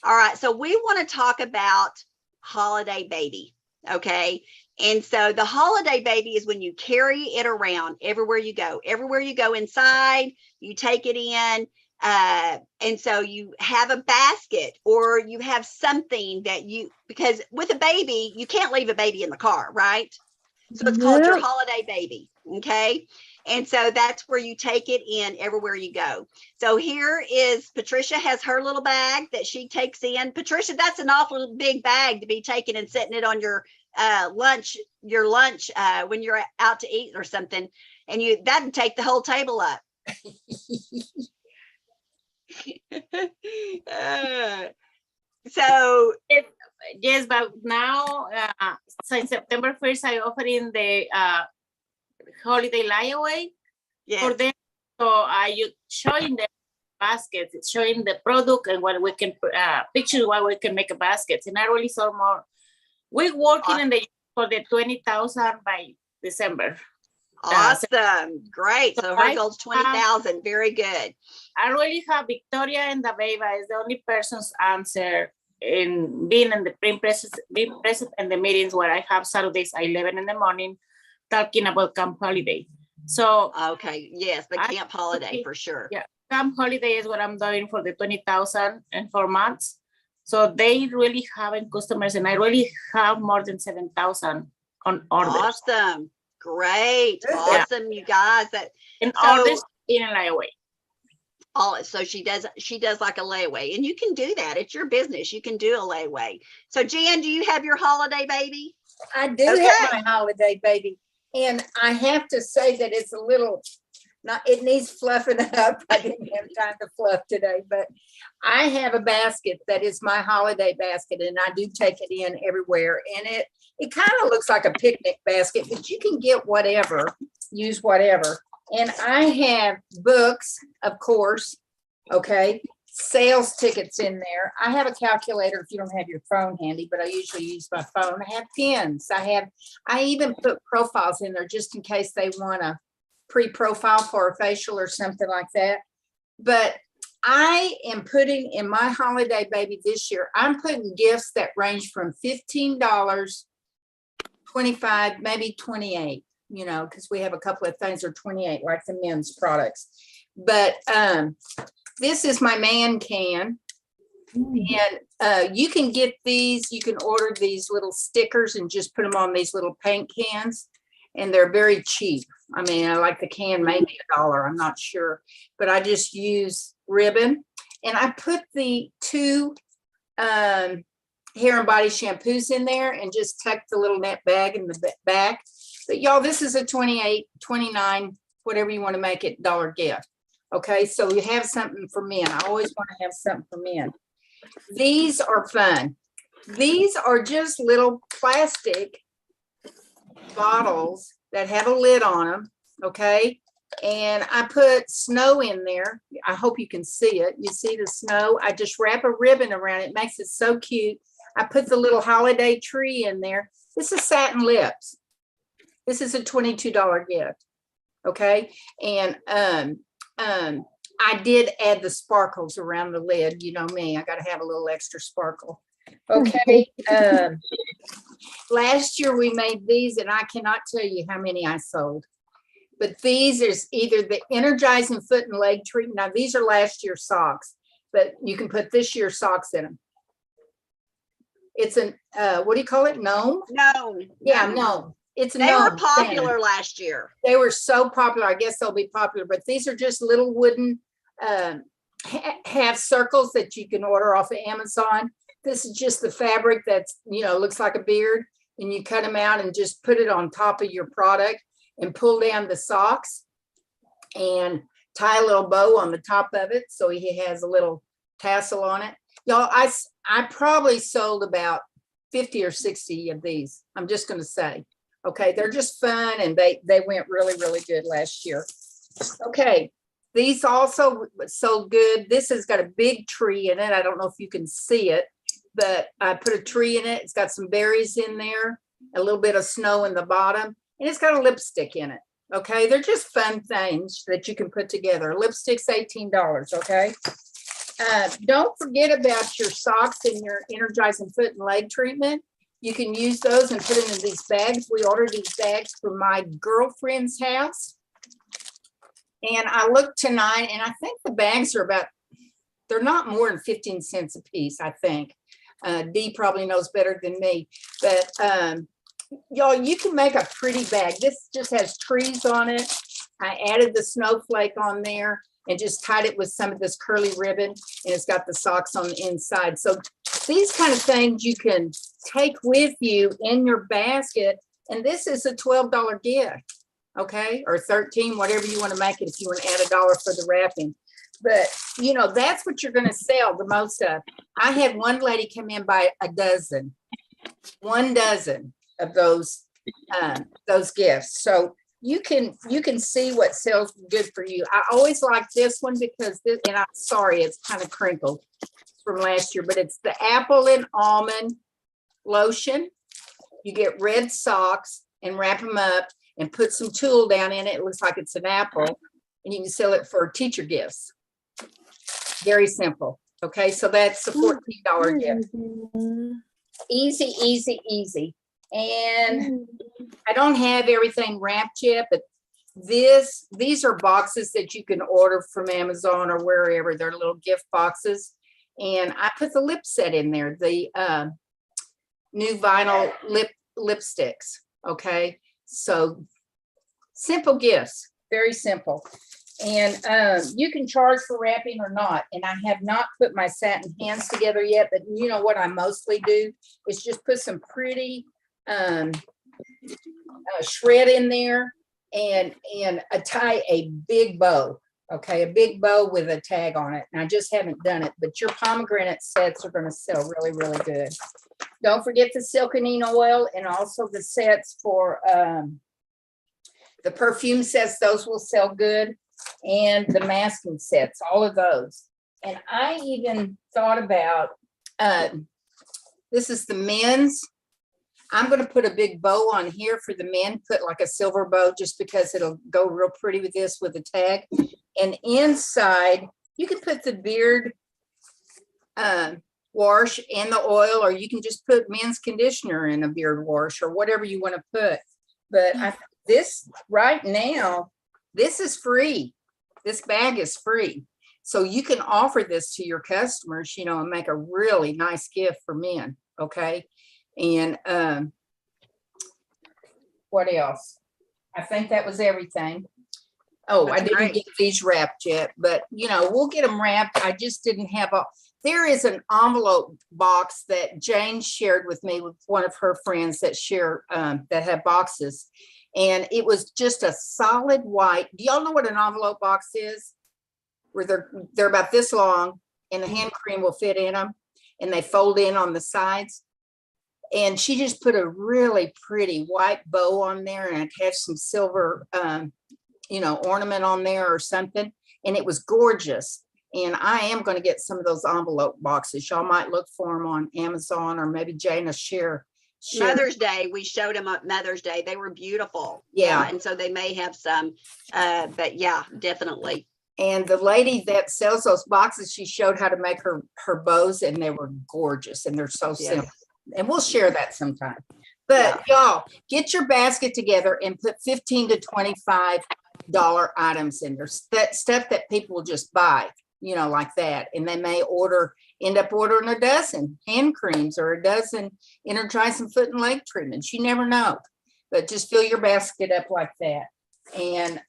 All right. So we want to talk about holiday baby. Okay. And so the holiday baby is when you carry it around everywhere you go inside, you take it in. And so you have a basket or you have something because with a baby, you can't leave a baby in the car, right? So it's called your holiday baby. Okay. And so that's where you take it in everywhere you go. So here is Patricia has her little bag that she takes in. Patricia, that's an awful big bag to be taking and setting it on your lunch when you're out to eat or something. and that'd take the whole table up. So Yes, but now, since September 1st, I offer in the holiday layaway for yes. them. So I showing the baskets, it's showing the product and what we can picture what we can make a basket. And I really saw more. We're working in the for the 20,000 by December. Awesome. Great. So her I goal's 20,000. Very good. I really have Victoria and the Beba is the only person's answer in being in the being present in the meetings where I have Saturdays at 11 in the morning talking about Camp Holiday. So Okay. Yes, the camp holiday for sure. yeah, Camp Holiday is what I'm doing for the 20,000 in 4 months. So they really having customers, and I really have more than 7,000 on orders. Awesome. Great. Good. Awesome, you guys. And So- orders in a layaway. So she does like a layaway, and you can do that. It's your business. You can do a layaway. So Jan, do you have your holiday baby? I do have my holiday baby. And I have to say that it's a little, it needs fluffing up. I didn't have time to fluff today, but I have a basket that is my holiday basket, and I do take it in everywhere. And it kind of looks like a picnic basket, but you can get whatever, use whatever. And I have books, of course, okay, sales tickets in there. I have a calculator if you don't have your phone handy, but I usually use my phone. I have pins. I even put profiles in there just in case they want a pre-profile for a facial or something like that. But I am putting in my holiday baby this year, I'm putting gifts that range from $15, $25, maybe $28, you know, because we have a couple of things that are $28, like the men's products. But this is my man can. And you can get these, you can order these little stickers and just put them on these little paint cans. And they're very cheap. I mean, I like the can, maybe $1, I'm not sure. But I just use ribbon. And I put the 2 hair and body shampoos in there and just tuck the little net bag in the back. But y'all, this is a 28, 29, whatever you want to make it, dollar gift. Okay, so you have something for men. I always want to have something for men. These are fun. These are just little plastic bottles that have a lid on them. Okay, and I put snow in there. I hope you can see it. You see the snow? I just wrap a ribbon around it. Makes it so cute. I put the little holiday tree in there. This is satin lips. This is a $22 gift. Okay, and I did add the sparkles around the lid. You know me, I got to have a little extra sparkle. Okay. Last year we made these, and I cannot tell you how many I sold. But these is either the energizing foot and leg treatment. Now these are last year's socks, but you can put this year's socks in them. It's an what do you call it? Gnome? No. Yeah, gnome. It's They were popular last year. They were so popular. I guess they'll be popular, but these are just little wooden half circles that you can order off of Amazon. This is just the fabric that's, you know, looks like a beard, and you cut them out and just put it on top of your product and pull down the socks and tie a little bow on the top of it. So he has a little tassel on it. Y'all, I probably sold about 50 or 60 of these. I'm just going to say. Okay, they're just fun, and they went really, really good last year. Okay, these also sold good. This has got a big tree in it. I don't know if you can see it, but I put a tree in it. It's got some berries in there, a little bit of snow in the bottom, and it's got a lipstick in it. Okay, they're just fun things that you can put together. Lipstick's $18, okay? Don't forget about your socks and your energizing foot and leg treatment. You can use those and put them in these bags. We ordered these bags from my girlfriend's house. And I looked tonight, and I think the bags are they're not more than 15 cents a piece, I think. Dee probably knows better than me. But y'all, you can make a pretty bag. This just has trees on it. I added the snowflake on there and just tied it with some of this curly ribbon, and it's got the socks on the inside. So these kind of things you can take with you in your basket, and this is a $12 gift. okay, or 13, whatever you want to make it, if you want to add $1 for the wrapping. But you know, that's what you're going to sell the most of. I had one lady come in buy 1 dozen of those gifts. So you can see what sells good for you. I always like this one because this, and I'm sorry, it's kind of crinkled from last year, but it's the apple and almond lotion. You get red socks and wrap them up and put some tulle down in it. It looks like it's an apple, and you can sell it for teacher gifts. Very simple. Okay, so that's a $14 gift. Easy, easy, easy. And I don't have everything wrapped yet, but these are boxes that you can order from Amazon or wherever. They're little gift boxes. And I put the lip set in there, the new vinyl lipsticks. Okay, so simple gifts, very simple. And you can charge for wrapping or not. And I have not put my satin hands together yet, but you know what I mostly do is just put some pretty shred in there and tie a big bow. Okay, a big bow with a tag on it. And I just haven't done it, but your pomegranate sets are going to sell really, really good. Don't forget the Silconine oil and also the sets for the perfume sets. Those will sell good. And the masking sets, all of those. And I even thought about, this is the men's. I'm going to put a big bow on here for the men, put like a silver bow just because it'll go real pretty with this with a tag. And inside, you can put the beard wash and the oil, or you can just put men's conditioner in a beard wash or whatever you want to put. But this right now, this is free. This bag is free. So you can offer this to your customers, you know, and make a really nice gift for men. Okay. And what else? I think that was everything. Oh, I didn't get these wrapped yet, but you know, we'll get them wrapped. I just didn't have there is an envelope box that Jane shared with me with one of her friends that share, that have boxes. And it was just a solid white. Do y'all know what an envelope box is? Where they're about this long and the hand cream will fit in them and they fold in on the sides. And she just put a really pretty white bow on there and attached some silver, you know, ornament on there or something. And it was gorgeous. And I am going to get some of those envelope boxes. Y'all might look for them on Amazon, or maybe Jane will share. Mother's Day, we showed them at Mother's Day. They were beautiful. Yeah. And so they may have some, but yeah, definitely. And the lady that sells those boxes, she showed how to make her bows, and they were gorgeous, and they're so simple. And we'll share that sometime. But y'all, get your basket together and put $15 to $25 items in there. That stuff that people will just buy, you know, like that. And they may end up ordering a dozen hand creams or a dozen energizing foot and leg treatments. You never know. But just fill your basket up like that and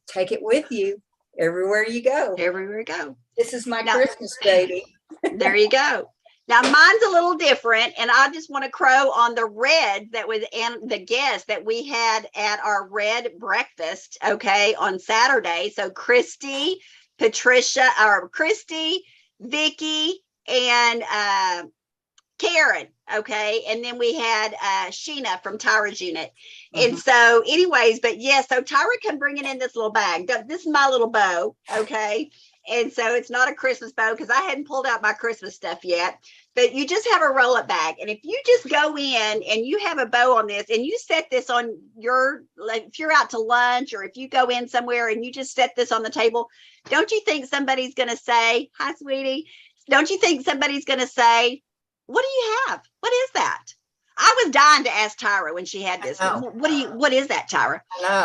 take it with you everywhere you go. Everywhere you go. This is my Christmas baby. There you go. Now mine's a little different, and I just want to crow on the red that was and the guest that we had at our red breakfast, okay, on Saturday. So Christy, Patricia, or Christy, Vicky, and Karen, okay, and then we had Sheena from Tyra's unit. And so anyways, but yes, so Tyra come bringing in this little bag. This is my little bow, okay. And so it's not a Christmas bow because I hadn't pulled out my Christmas stuff yet, but you just have a roll-up bag. And if you just go in and you have a bow on this and you set this on your, like if you're out to lunch or if you go in somewhere and you just set this on the table, don't you think somebody's going to say, hi, sweetie? Don't you think somebody's going to say, what do you have? What is that? I was dying to ask Tyra when she had this. What is that, Tyra?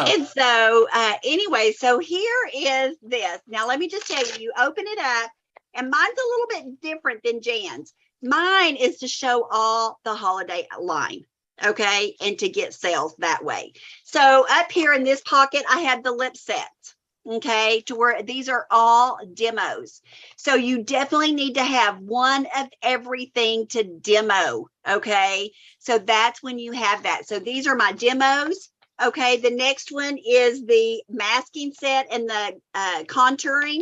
And so anyway, so here is this. Now, let me just tell you, you open it up and mine's a little bit different than Jan's. Mine is to show all the holiday line. Okay. And to get sales that way. So up here in this pocket, I have the lip sets. Okay, to where these are all demos. So you definitely need to have one of everything to demo. Okay, so that's when you have that. So these are my demos. Okay, the next one is the masking set and the contouring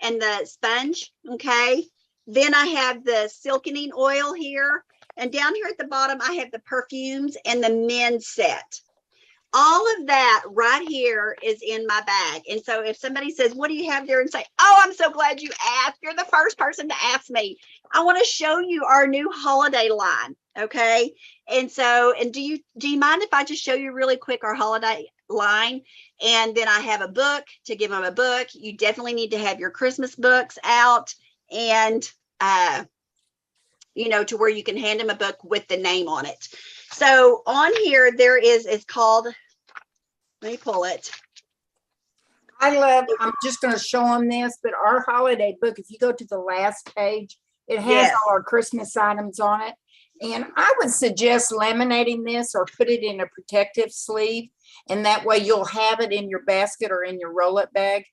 and the sponge. Okay, then I have the silkening oil here, and down here at the bottom I have the perfumes and the men's set. All of that right here is in my bag. And so if somebody says, what do you have there? And say, oh, I'm so glad you asked. You're the first person to ask me. I want to show you our new holiday line. Okay. And so, and do you mind if I just show you really quick our holiday line? And then I have a book to give them a book. You definitely need to have your Christmas books out, and, you know, to where you can hand them a book with the name on it. So on here, there is, it's called, let me pull it. I'm just going to show them this, but our holiday book, if you go to the last page, it has Yes. all our Christmas items on it. And I would suggest laminating this or put it in a protective sleeve. And that way you'll have it in your basket or in your roll-up bag.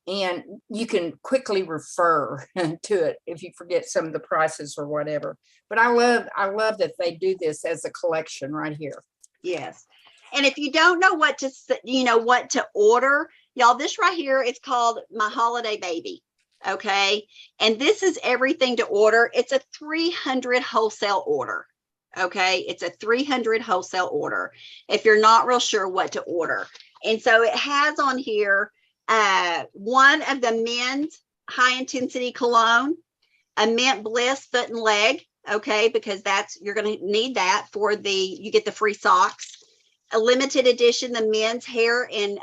And you can quickly refer to it if you forget some of the prices or whatever. But I love that they do this as a collection right here. Yes. And if you don't know what to, you know, what to order, y'all, this right here is called My Holiday Baby. Okay. And this is everything to order. It's a 300 wholesale order. Okay. It's a 300 wholesale order if you're not real sure what to order. And so it has on here one of the men's high intensity cologne, a mint bliss foot and leg. Okay. Because you're going to need that for you get the free socks. A limited edition, the men's hair and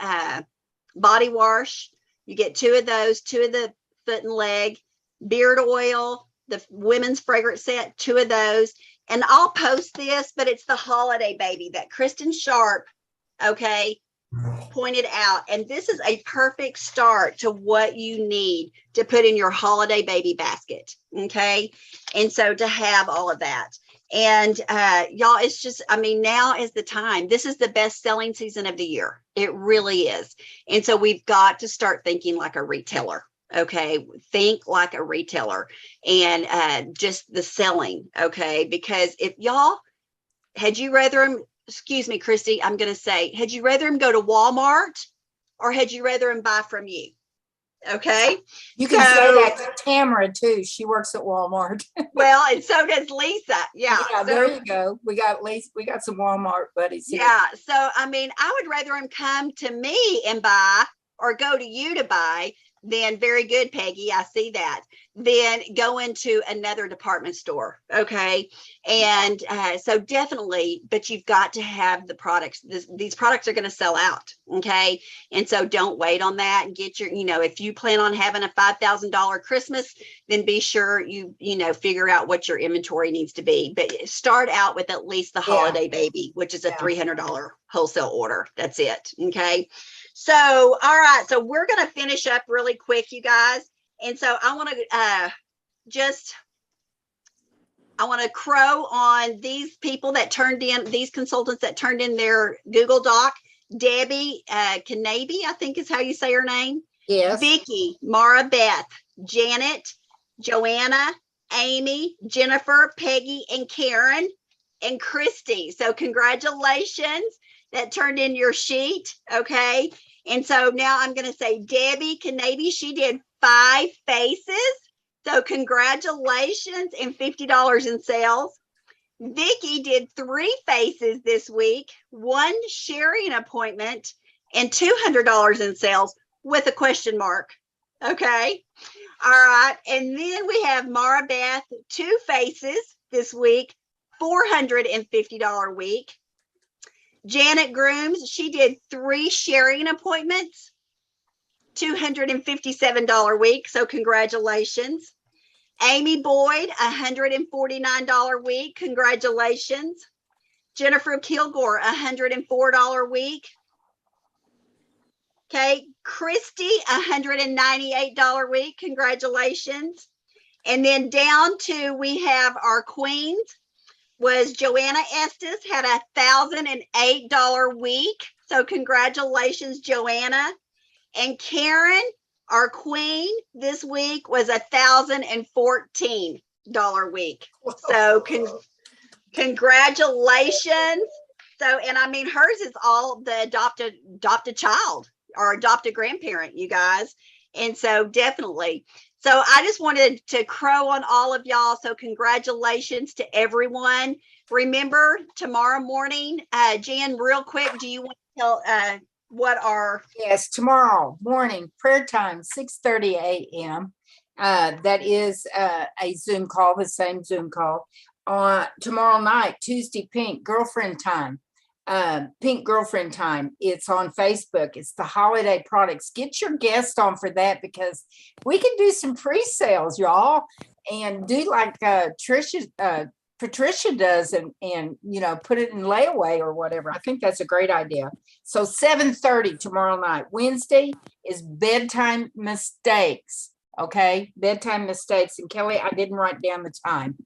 body wash. You get 2 of those, 2 of the foot and leg, beard oil, the women's fragrance set, 2 of those. And I'll post this, but it's the holiday baby that Kristen Sharp, okay, pointed out. And this is a perfect start to what you need to put in your holiday baby basket. Okay. And so to have all of that. And y'all, it's just, I mean, now is the time. This is the best selling season of the year. It really is. And so we've got to start thinking like a retailer. Okay. Think like a retailer and just the selling. Okay. Because if y'all, had you rather them, excuse me, Christy, I'm going to say, had you rather them go to Walmart or had you rather them buy from you? Okay. You can say that to Tamara too. She works at Walmart. Well, and so does Lisa. Yeah. Yeah, there you go. We got some Walmart buddies here. Yeah. So, I mean, I would rather them come to me and buy or go to you to buy than, very good, Peggy, I see that, then go into another department store. Okay. And so definitely, but you've got to have the products. These products are going to sell out. Okay. And so don't wait on that and get your, you know, if you plan on having a $5,000 Christmas, then be sure you figure out what your inventory needs to be. But start out with at least the holiday baby, which is a $300 wholesale order. That's it. Okay. So, all right. So we're going to finish up really quick, you guys. And so I want to crow on these people that turned in, these consultants that turned in their Google Doc. Debbie Kanabe, I think is how you say her name. Yes. Vicky, Mara Beth, Janet, Joanna, Amy, Jennifer, Peggy, and Karen, and Christy. So congratulations that turned in your sheet. Okay. And so now I'm going to say Debbie Kanabe, she did 5 faces. So congratulations and $50 in sales. Vicky did 3 faces this week, 1 sharing appointment, and $200 in sales with a question mark. Okay. All right. And then we have Mara Beth, 2 faces this week, $450 week. Janet Grooms, she did 3 sharing appointments, $257 week. So congratulations. Amy Boyd, $149 week. Congratulations. Jennifer Kilgore, $104 week. Okay. Christy, $198 week. Congratulations. And then down to, we have our queens. Was Joanna Estes, had $1,008 week. So congratulations, Joanna. And Karen, our queen this week, was $1,014 week. So congratulations. so, and I mean, hers is all the adopted child or adopted grandparent, you guys. And so definitely. So I just wanted to crow on all of y'all. So congratulations to everyone. Remember tomorrow morning, Jan, real quick, do you want to tell what our Yes, tomorrow morning, prayer time, 6:30 a.m. That is a Zoom call, the same Zoom call. Tomorrow night, Tuesday, Pink Girlfriend Time. Pink Girlfriend Time. It's on Facebook. It's the holiday products. Get your guest on for that because we can do some pre-sales, y'all, and do like Patricia does and put it in layaway or whatever. I think that's a great idea. So 7:30 tomorrow night. Wednesday is bedtime mistakes. Okay, bedtime mistakes. And Kelly, I didn't write down the time.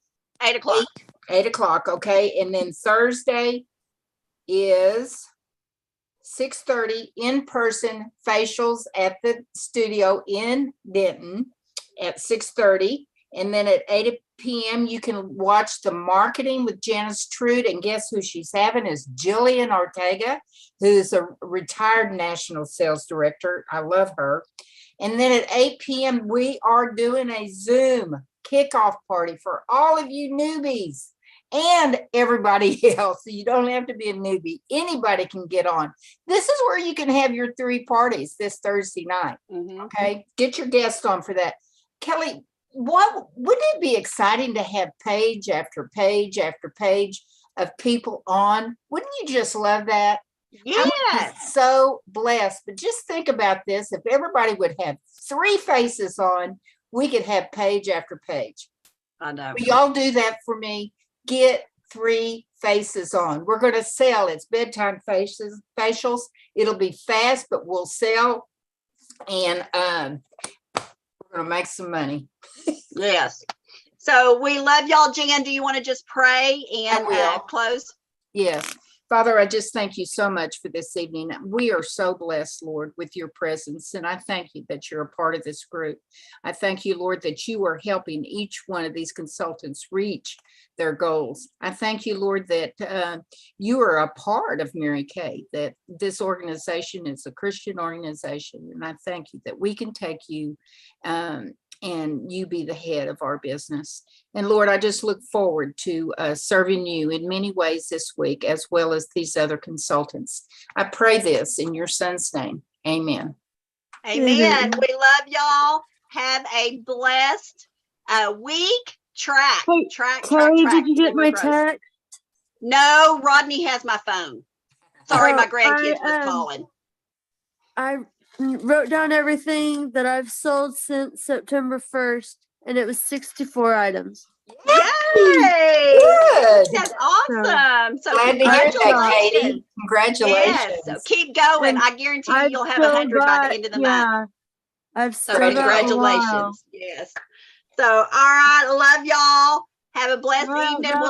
8 o'clock. 8 o'clock. Okay, and then Thursday is 6:30 in-person facials at the studio in Denton at 6:30. And then at 8 p.m. you can watch the marketing with Janice Trude. And guess who she's having is Jillian Ortega, who's a retired national sales director. I love her. And then at 8 p.m. we are doing a Zoom kickoff party for all of you newbies and everybody else. So you don't have to be a newbie. Anybody can get on. This is where you can have your 3 parties this Thursday night. Okay. Get your guest on for that. Kelly, wouldn't it be exciting to have page after page after page of people on? Wouldn't you just love that? Yes. So blessed. But just think about this. If everybody would have 3 faces on, we could have page after page. I know. Will y'all do that for me? Get 3 faces on. We're going to sell. It's bedtime facials. It'll be fast, but we'll sell. And we're going to make some money. Yes. So we love y'all. Jan, do you want to just pray and close? Yes. Father, I just thank you so much for this evening. We are so blessed, Lord, with your presence. And I thank you that you're a part of this group. I thank you, Lord, that you are helping each one of these consultants reach their goals. I thank you, Lord, that you are a part of Mary Kay, that this organization is a Christian organization. And I thank you that we can take you and you be the head of our business. And Lord, I just look forward to serving you in many ways this week, as well as these other consultants. I pray this in your son's name. Amen. Amen. We love y'all. Have a blessed week. Track. Kelly, did you get my text? No, Rodney has my phone. Sorry, my grandkids was calling. I wrote down everything that I've sold since September 1st, and it was 64 items. Yay! Good. That's awesome. So Glad to hear that, Katie. Congratulations. Yes. So keep going. I guarantee you you'll have 100 by the end of the month. I've So congratulations. Yes. So all right, love y'all. Have a blessed evening. We'll